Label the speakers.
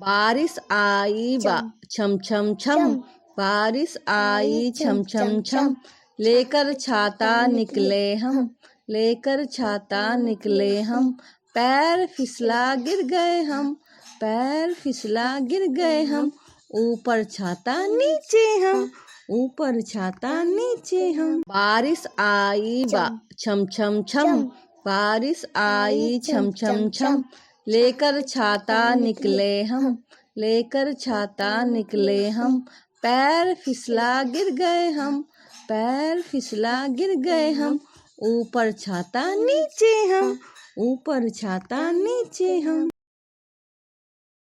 Speaker 1: बारिश आई छम छम छम, बारिश आई छम छम छम। लेकर छाता निकले हम, लेकर छाता निकले हम। पैर फिसला गिर गए हम, पैर फिसला गिर गए हम। ऊपर छाता नीचे हम, ऊपर छाता नीचे हम। बारिश आई छम छम छम, बारिश आई छम छम छम। लेकर छाता निकले हम, लेकर छाता निकले हम। पैर फिसला गिर गए हम, पैर फिसला गिर गए हम। ऊपर छाता नीचे हम, ऊपर छाता नीचे हम।